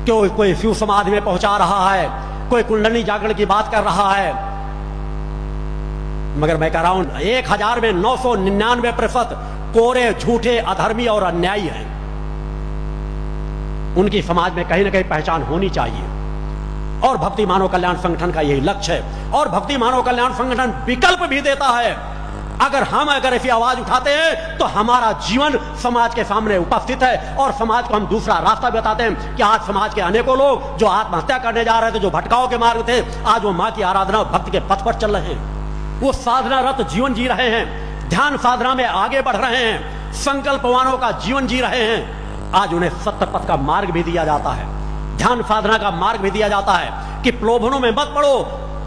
कोई शिव समाधि में पहुंचा रहा है, कोई कुंडली जागरण की बात कर रहा है, मगर मैं कह रहा हूं 1000 में 999% कोरे, झूठे, अधर्मी और अन्यायी हैं। उनकी समाज में कहीं ना कहीं पहचान होनी चाहिए, और भक्ति मानव कल्याण संगठन का यही लक्ष्य है। और भक्ति मानव कल्याण संगठन विकल्प भी देता है। अगर ऐसी आवाज उठाते हैं तो हमारा जीवन समाज के सामने उपस्थित है, और समाज को हम दूसरा रास्ता बताते हैं कि आज समाज के अनेकों लोग जो आत्महत्या करने जा रहे थे, जो भटकाव के मार्ग थे, आज वो मां की आराधना और भक्ति के पथ पर चल रहे हैं। वो साधनारत जीवन जी रहे हैं, ध्यान साधना में आगे बढ़ रहे हैं, संकल्पवानों का जीवन जी रहे हैं। आज उन्हें सत्य पथ का मार्ग भी दिया जाता है, ध्यान साधना का मार्ग भी दिया जाता है कि प्रलोभनों में मत पड़ो,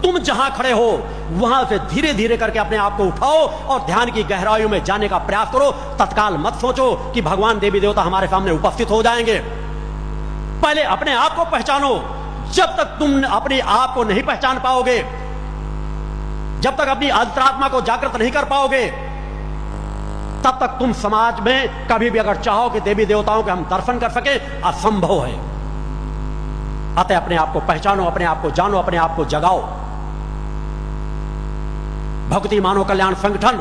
तुम जहां खड़े हो वहां से धीरे धीरे करके अपने आप को उठाओ और ध्यान की गहराइयों में जाने का प्रयास करो। तत्काल मत सोचो कि भगवान देवी देवता हमारे सामने उपस्थित हो जाएंगे। पहले अपने आप को पहचानो। जब तक तुम अपने आप को नहीं पहचान पाओगे, जब तक अपनी अंतरात्मा को जागृत नहीं कर पाओगे, तब तक तुम समाज में कभी भी अगर चाहो कि देवी देवताओं के हम दर्शन कर सके, असंभव है। अतः अपने आप को पहचानो, अपने आप को जानो, अपने आप को जगाओ। भक्ति मानव कल्याण संगठन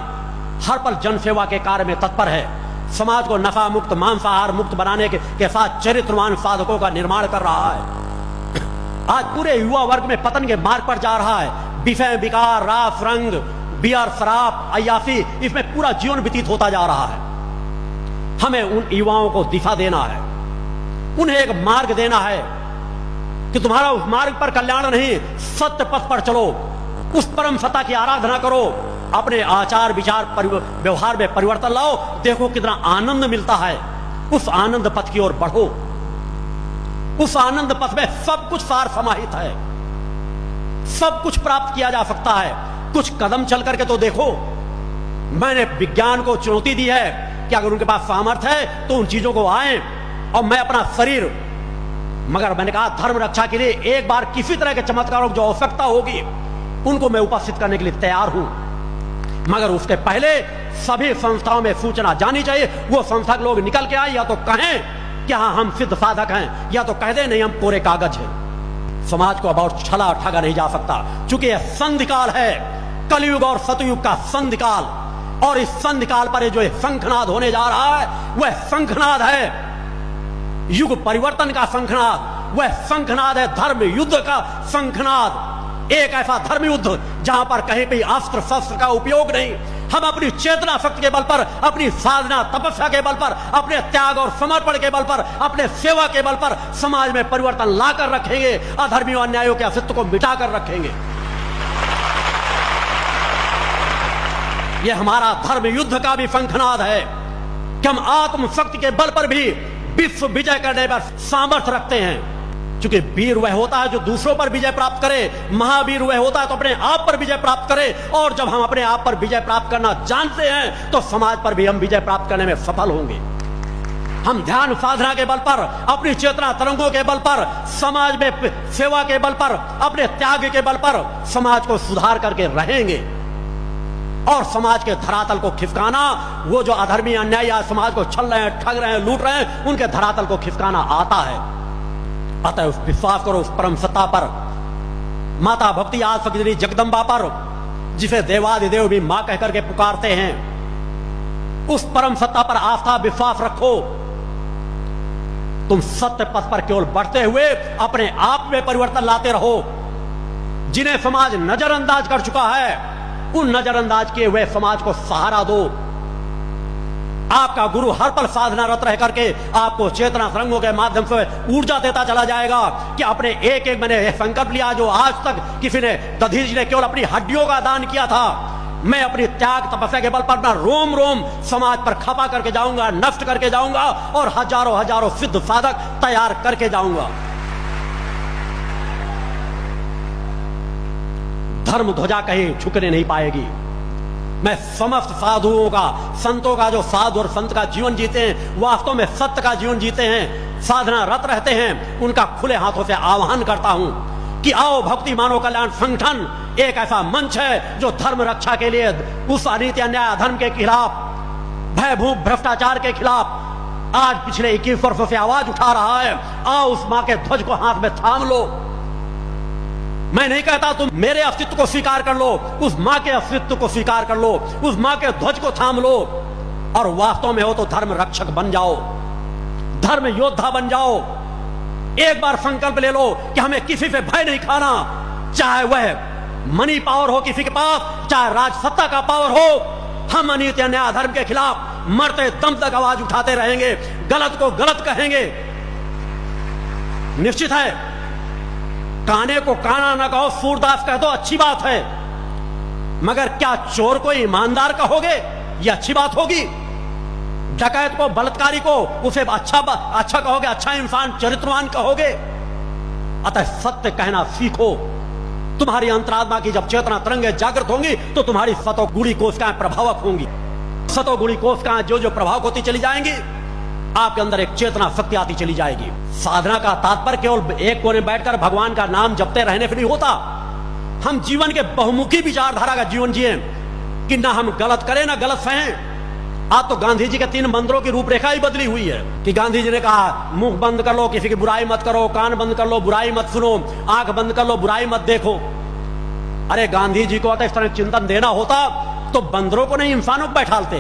हर पल जनसेवा के कार्य में तत्पर है। समाज को नशा मुक्त, मांसाहार मुक्त बनाने के साथ चरित्रवान साधकों का निर्माण कर रहा है। आज पूरे युवा वर्ग में पतन के मार्ग पर जा रहा है। विषय, विकार, रास, रंग, बियर, शराब, अय्यासी, इसमें पूरा जीवन व्यतीत होता जा रहा है। हमें उन युवाओं को दिशा देना है, उन्हें एक मार्ग देना है कि तुम्हारा उस मार्ग पर कल्याण नहीं, सत्य पथ पर चलो, उस परम सत्ता की आराधना करो, अपने आचार विचार व्यवहार में परिवर्तन लाओ। देखो कितना आनंद मिलता है। उस आनंद पथ की ओर बढ़ो। उस आनंद पथ में सब कुछ सार समाहित है, सब कुछ प्राप्त किया जा सकता है। कुछ कदम चल करके तो देखो। मैंने विज्ञान को चुनौती दी है कि अगर उनके पास सामर्थ्य है तो उन चीजों को आए, और मैं अपना शरीर, मगर मैंने कहा धर्म रक्षा के लिए एक बार किसी तरह के चमत्कारों की जो आवश्यकता होगी उनको मैं उपस्थित करने के लिए तैयार हूं। मगर उसके पहले सभी संस्थाओं में सूचना जानी चाहिए। वो संस्था के लोग निकल के आए, या तो कहें कि हाँ हम सिद्ध साधक हैं, या तो कह दें नहीं हम कोरे कागज हैं। समाज को अब और छला ठगा नहीं जा सकता, क्योंकि यह संधिकाल है, कलयुग और सतयुग का संधिकाल। और इस संधिकाल पर जो शंखनाद होने जा रहा है वह शंखनाद है युग परिवर्तन का शंखनाद। वह शंखनाद है धर्म युद्ध का शंखनाद। एक ऐसा धर्म युद्ध जहां पर कहीं भी अस्त्र शस्त्र का उपयोग नहीं। हम अपनी चेतना शक्ति के बल पर, अपनी साधना तपस्या के बल पर, अपने त्याग और समर्पण के बल पर, अपने सेवा के बल पर समाज में परिवर्तन लाकर रखेंगे। अधर्मी और अन्यायों के अस्तित्व को मिटाकर रखेंगे। यह हमारा धर्म युद्ध का भी शंखनाद है कि हम आत्मशक्ति के बल पर भी विश्व विजय करने पर सामर्थ्य रखते हैं। क्योंकि वीर वह होता है जो दूसरों पर विजय प्राप्त करे, महावीर वह होता है तो अपने आप पर विजय प्राप्त करे। और जब हम अपने आप पर विजय प्राप्त करना जानते हैं तो समाज पर भी हम विजय प्राप्त करने में सफल होंगे। हम ध्यान साधना के बल पर, अपनी चेतना तरंगों के बल पर, समाज में सेवा के बल पर, अपने त्याग के बल पर समाज को सुधार करके रहेंगे। और समाज के धरातल को खिसकाना, वो जो अधर्मी अन्यायी समाज को छल रहे हैं, ठग रहे हैं, लूट रहे हैं, उनके धरातल को खिसकाना आता है। अतः उस विश्वास करो उस परम सत्ता पर, माता भक्ति आद फकीरी जगदम्बा पर, जिसे देवादिदेव भी मां कहकर के पुकारते हैं। उस परम सत्ता पर आस्था विश्वास रखो। तुम सत्य पथ पर केवल बढ़ते हुए अपने आप में परिवर्तन लाते रहो। जिन्हें समाज नजरअंदाज कर चुका है उन नजरअंदाज किए हुए समाज को सहारा दो। आपका गुरु हर पल साधनारत रह करके आपको चेतना तरंगों के माध्यम से ऊर्जा देता चला जाएगा कि अपने एक एक मैंने संकल्प लिया जो आज तक किसी ने, दधीच ने केवल अपनी हड्डियों का दान किया था, मैं अपनी त्याग तपस्या के बल पर अपना रोम रोम समाज पर खपा करके जाऊंगा, नष्ट करके जाऊंगा और हजारों हजारों सिद्ध साधक तैयार करके जाऊंगा। धर्म ध्वजा कहीं झुकने नहीं पाएगी। मैं समस्त साधुओं का, संतों का, जो साधु और संत का जीवन जीते हैं, वास्तव में सत्य का जीवन जीते हैं, साधना रत रहते हैं, उनका खुले हाथों से आह्वान करता हूं कि आओ भक्ति मानव कल्याण संगठन एक ऐसा मंच है जो धर्म रक्षा के लिए, उस अनीति अन्याय अधर्म के खिलाफ, भयभूत भ्रष्टाचार के खिलाफ, आज पिछले 21 वर्षों से आवाज उठा रहा है, आओ उस मां के ध्वज को हाथ में थाम लो। मैं नहीं कहता तुम मेरे अस्तित्व को स्वीकार कर लो, उस मां के अस्तित्व को स्वीकार कर लो, उस मां के ध्वज को थाम लो और वास्तव में हो तो धर्म रक्षक बन जाओ, धर्म योद्धा बन जाओ। एक बार संकल्प ले लो कि हमें किसी से भय नहीं खाना, चाहे वह मनी पावर हो किसी के पास, चाहे राजसत्ता का पावर हो। हम अनीति अन्याय धर्म के खिलाफ मरते दम तक आवाज उठाते रहेंगे, गलत को गलत कहेंगे। निश्चित है काने को काना न कहो, सूरदास कह दो, अच्छी बात है, मगर क्या चोर को ईमानदार कहोगे? यह अच्छी बात होगी? डकैत को, बलात्कारी को उसे अच्छा कहोगे, अच्छा इंसान, चरित्रवान कहोगे? अतः सत्य कहना सीखो। तुम्हारी अंतरात्मा की जब चेतना तरंगे जागृत होंगी तो तुम्हारी सतोगुणी कोशिकाएं प्रभावक होंगी। सतोगुणी कोशिकाएं जो जो प्रभावक होती चली जाएंगी, आपके अंदर एक चेतना शक्ति आती चली जाएगी। साधना का तात्पर्य केवल एक कोने बैठकर भगवान का नाम जपते रहने से नहीं होता। हम जीवन के बहुमुखी विचारधारा का जीवन जिए कि ना हम गलत करें ना गलत सहें। आज तो गांधी जी के 3 मंत्रों की रूपरेखा ही बदली हुई है कि गांधी जी ने कहा मुंह बंद कर लो, किसी की बुराई मत करो, कान बंद कर लो, बुराई मत सुनो, आंख बंद कर लो, बुराई मत देखो। अरे गांधी जी को अगर इस तरह चिंतन देना होता तो बंदरों को नहीं इंसानों को बैठालते।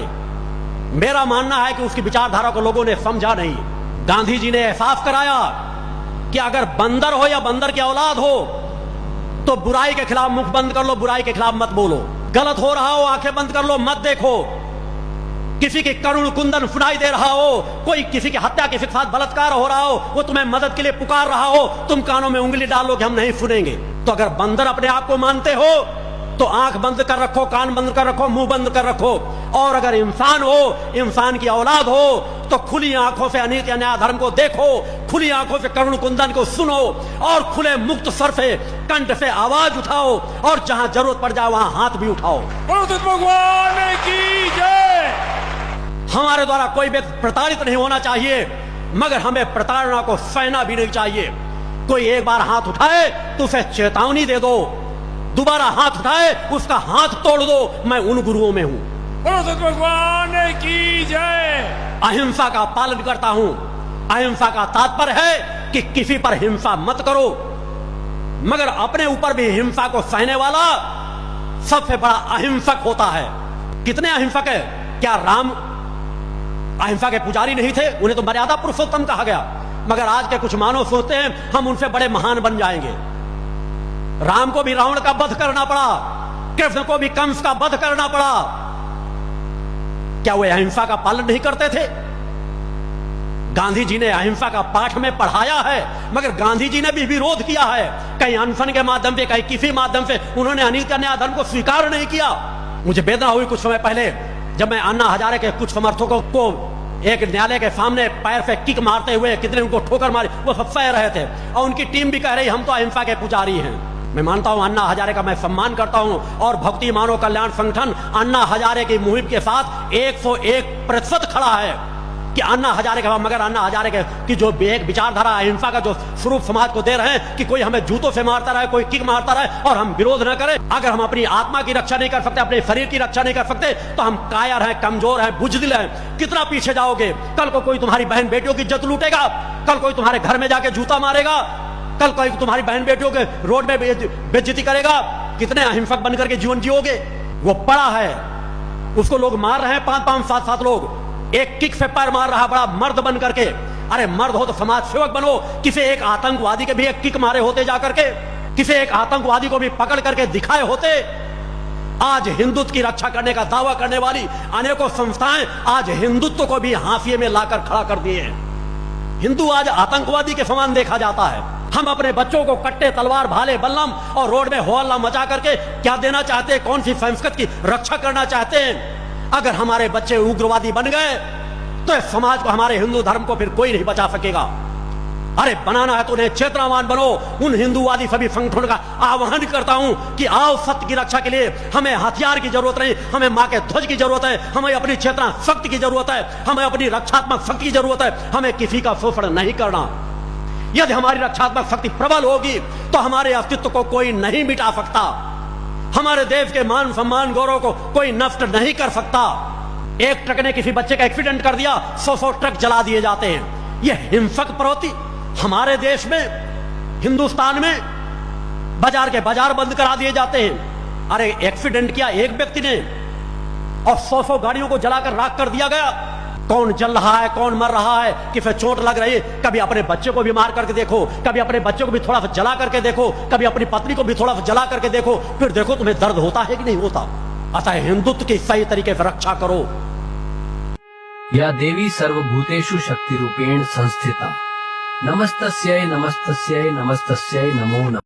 मेरा मानना है कि उसकी विचारधारा को लोगों ने समझा नहीं। गांधी जी ने एहसास कराया कि अगर बंदर हो या बंदर की औलाद हो तो बुराई के खिलाफ मुख बंद कर लो, बुराई के खिलाफ मत बोलो। गलत हो रहा हो आंखें बंद कर लो, मत देखो। किसी के करुण कुंदन सुनाई दे रहा हो, कोई किसी की हत्या, किसी के साथ बलात्कार हो रहा हो, वो तुम्हें मदद के लिए पुकार रहा हो, तुम कानों में उंगली डालो कि हम नहीं सुनेंगे। तो अगर बंदर अपने आप को मानते हो तो आंख बंद कर रखो, कान बंद कर रखो, मुंह बंद कर रखो। और अगर इंसान हो, इंसान की औलाद हो, तो खुली आंखों से अनीति अन्याय धर्म को देखो, खुली आंखों से करुण कुंदन को सुनो और खुले मुक्त स्वर से कंठ से आवाज उठाओ और जहां जरूरत पड़ जाए वहां हाथ भी उठाओ। भगवान की जय। हमारे द्वारा कोई व्यक्ति प्रताड़ित नहीं होना चाहिए, मगर हमें प्रताड़ना को सहना भी नहीं चाहिए। कोई एक बार हाथ उठाए तो उसे चेतावनी दे दो, दोबारा हाथ उठाए उसका हाथ तोड़ दो। मैं उन गुरुओं में हूं। भगवान की जय। अहिंसा का पालन करता हूं। अहिंसा का तात्पर्य है कि किसी पर हिंसा मत करो, मगर अपने ऊपर भी हिंसा को सहने वाला सबसे बड़ा अहिंसक होता है। कितने अहिंसक है? क्या राम अहिंसा के पुजारी नहीं थे? उन्हें तो मर्यादा पुरुषोत्तम कहा गया। मगर आज के कुछ मानव सोचते हैं हम उनसे बड़े महान बन जाएंगे। राम को भी रावण का वध करना पड़ा, कृष्ण को भी कंस का वध करना पड़ा। क्या वे अहिंसा का पालन नहीं करते थे? गांधी जी ने अहिंसा का पाठ में पढ़ाया है, मगर गांधी जी ने भी विरोध किया है। कहीं अनशन के माध्यम से, कहीं किसी माध्यम से उन्होंने अनीति अन्याय धर्म को स्वीकार नहीं किया। मुझे वेदना हुई कुछ समय पहले जब मैं अन्ना हजारे के कुछ समर्थकों को एक न्यायालय के सामने पैर से किक मारते हुए, कितने उनको ठोकर मारी, वो सब सह रहे थे और उनकी टीम भी कह रही हम तो अहिंसा के पुजारी हैं। मैं मानता हूं अन्ना हजारे का मैं सम्मान करता हूं और भक्ति मानव कल्याण संगठन अन्ना हजारे की मुहिम के साथ 101% खड़ा है कि अन्ना हजारे का, मगर अन्ना हजारे के की जो एक विचारधारा अहिंसा का जो स्वरूप समाज को दे रहे हैं कि कोई हमें जूतों से मारता रहे, कोई किक मारता रहे और हम विरोध न करें। अगर हम अपनी आत्मा की रक्षा नहीं कर सकते, अपने शरीर की रक्षा नहीं कर सकते, तो हम कायर हैं, कमजोर हैं, बुजदिल हैं। कितना पीछे जाओगे? कल को कोई तुम्हारी बहन बेटियों की इज्जत लूटेगा, कल कोई तुम्हारे घर में जाके जूता मारेगा, कल कोई तुम्हारी बहन बेटियों के रोड में बेइज्जती करेगा। कितने अहिंसक बनकर के जीवन जियोगे? वो पड़ा है, उसको लोग मार रहे हैं, 5-5, 7-7 लोग एक किक से पैर मार रहा, बड़ा मर्द बन करके। अरे मर्द हो तो समाज सेवक बनो। किसी एक आतंकवादी के भी एक किक मारे होते जाकर के, किसी एक आतंकवादी को भी पकड़ करके दिखाए होते। आज हिंदुत्व की रक्षा करने का दावा करने वाली अनेकों संस्थाएं आज हिंदुत्व को भी हाशिए में लाकर खड़ा कर दिए हैं। हिंदू आज आतंकवादी के समान देखा जाता है। हम अपने बच्चों को कट्टे, तलवार, भाले, बल्लम और रोड में हो हल्ला मचा करके क्या देना चाहते हैं? कौन सी संस्कृति की रक्षा करना चाहते हैं? अगर हमारे बच्चे उग्रवादी बन गए तो इस समाज को, हमारे हिंदू धर्म को फिर कोई नहीं बचा सकेगा। अरे बनाना है तो उन्हें चेतनावान बनो। उन हिंदूवादी सभी संगठनों का आह्वान करता हूं कि आओ, सत्य की रक्षा के लिए हमें हथियार की जरूरत नहीं, हमें मां के ध्वज की जरूरत है, हमें अपनी चेतना शक्ति की जरूरत है, हमें अपनी रक्षात्मक शक्ति की जरूरत है। हमें किसी का शोषण नहीं करना। यदि हमारी रक्षात्मक शक्ति प्रबल होगी तो हमारे अस्तित्व को कोई नहीं मिटा सकता, हमारे देश के मान सम्मान गौरव को कोई नष्ट नहीं कर सकता। एक ट्रक ने किसी बच्चे का एक्सीडेंट कर दिया, 100 ट्रक जला दिए जाते हैं। यह हिंसक प्रवृत्ति हमारे देश में, हिंदुस्तान में बाजार के बाजार बंद करा दिए जाते हैं। अरे एक्सीडेंट किया एक व्यक्ति ने और 100 गाड़ियों को जलाकर राख कर दिया गया। कौन जल रहा है, कौन मर रहा है, किसे चोट लग रही है। कभी अपने बच्चे को भी मार करके देखो, कभी अपने बच्चे को भी थोड़ा सा जला करके देखो, कभी अपनी पत्नी को भी थोड़ा सा जला करके देखो, फिर देखो तुम्हें दर्द होता है कि नहीं होता। अतः हिंदुत्व की सही तरीके से रक्षा करो। या देवी सर्वभूतेषु शक्तिरूपेण संस्थिता, नमस्तस्यै नमस्तस्यै नमस्तस्यै नमो नमः।